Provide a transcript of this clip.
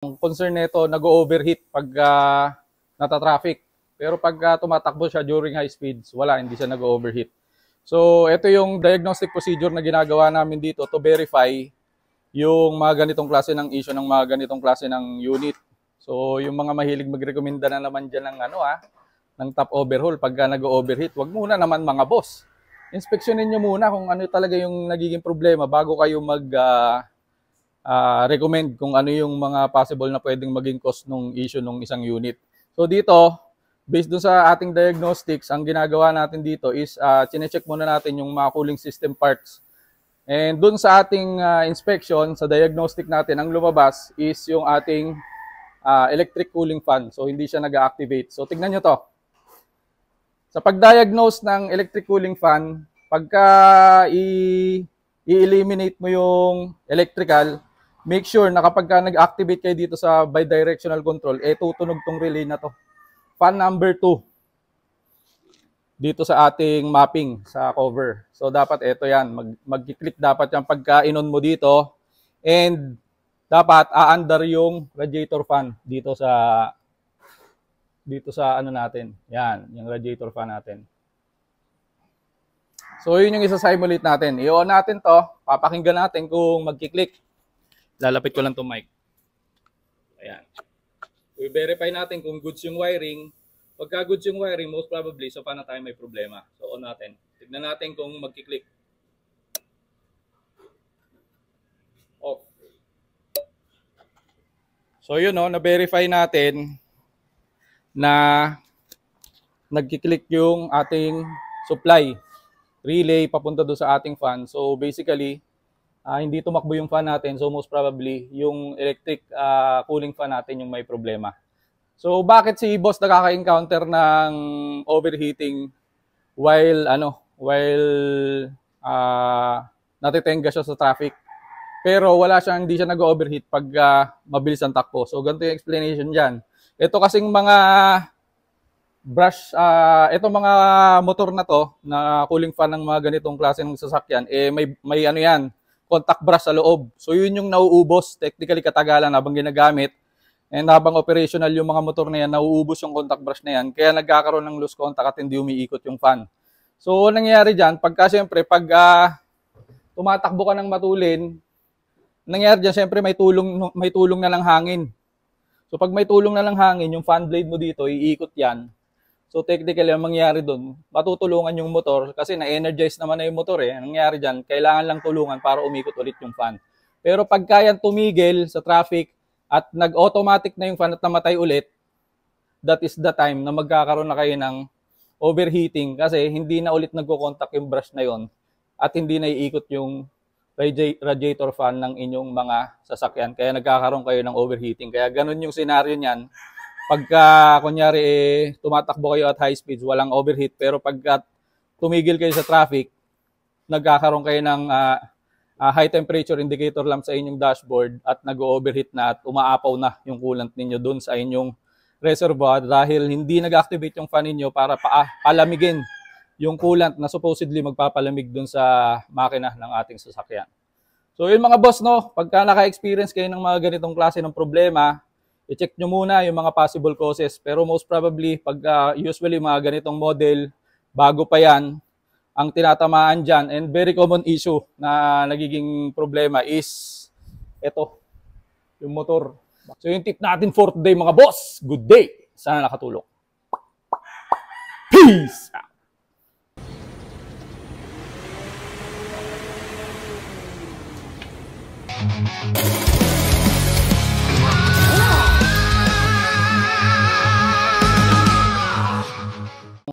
Ang concern nito, nag-overheat pag nata-traffic. Pero pag tumatakbo siya during high speeds, wala, hindi siya nag-overheat. So, ito yung diagnostic procedure na ginagawa namin dito to verify yung mga ganitong klase ng issue ng mga ganitong klase ng unit. So, yung mga mahilig magrekomenda na naman dyan ng, ng top overhaul pagka nag-overheat, wag muna naman mga boss. Inspeksyonin nyo muna kung ano talaga yung nagiging problema bago kayo recommend kung ano yung mga possible na pwedeng maging cause ng issue ng isang unit. So dito, based dun sa ating diagnostics, ang ginagawa natin dito is chinecheck muna natin yung mga cooling system parts. And dun sa ating inspection, sa diagnostic natin, ang lumabas is yung ating electric cooling fan. So hindi siya nag-activate. So tignan nyo to. Sa pag-diagnose ng electric cooling fan, pagka i-eliminate mo yung electrical, make sure na kapag nag-activate kayo dito sa bidirectional control, tutunog tong relay na to. Fan number 2 dito sa ating mapping sa cover. So dapat ito yan, mag-click dapat yan pagka inon mo dito, and dapat aandar yung radiator fan dito sa ano natin. Yan, yung radiator fan natin. So yun yung isa-simulate natin. I-on natin to, papakinggan natin kung magki-click. Lalapit ko lang itong mic. Ayan. I-verify natin kung goods yung wiring. Pagka goods yung wiring, most probably, so paano tayo may problema. So on natin. Tignan natin kung magki-click. Off. So yun, na-verify natin na nagki-click yung ating supply relay papunta doon sa ating fan. So basically, hindi tumakbo yung fan natin. So most probably, yung electric cooling fan natin yung may problema. So bakit si boss nakaka-encounter ng overheating while natitenga siya sa traffic? Pero hindi siya nag-overheat pag mabilis ang takbo. So ganito yung explanation diyan. Ito kasing mga itong mga motor na to, na cooling fan ng mga ganitong klase ng sasakyan, may contact brush sa loob. So yun yung nauubos, technically katagalan habang ginagamit. And habang operational yung mga motor na yan, nauubos yung contact brush na yan. Kaya nagkakaroon ng loose contact at hindi umiikot yung fan. So nangyayari dyan, pag tumatakbo ka ng matulin, nangyayari dyan, siyempre may tulong na ng hangin. So pag may tulong na ng hangin, yung fan blade mo dito, iikot yan. So technically, ang mangyayari doon, matutulungan yung motor kasi na-energize naman na yung motor eh. Ang nangyayari dyan, kailangan lang tulungan para umikot ulit yung fan. Pero pag kayang tumigil sa traffic at nag-automatic na yung fan at namatay ulit, that is the time na magkakaroon na kayo ng overheating kasi hindi na ulit nagko-contact yung brush na yon at hindi na iikot yung radiator fan ng inyong mga sasakyan. Kaya nagkakaroon kayo ng overheating. Kaya ganun yung scenario niyan. Pagka, kunyari, tumatakbo kayo at high speeds, walang overheat. Pero pagka tumigil kayo sa traffic, nagkakaroon kayo ng high temperature indicator lamp sa inyong dashboard at nag-overheat na at umaapaw na yung coolant ninyo dun sa inyong reservoir dahil hindi nag-activate yung fan ninyo para palamigin yung coolant na supposedly magpapalamig dun sa makina ng ating sasakyan. So yun mga boss, no, pagka naka-experience kayo ng mga ganitong klase ng problema, i-check nyo muna yung mga possible causes. Pero most probably, pag usually mga ganitong model, bago pa yan, ang tinatamaan dyan, and very common issue na nagiging problema is ito, yung motor. So yung tip natin for today mga boss, good day! Sana nakatulong. Peace out!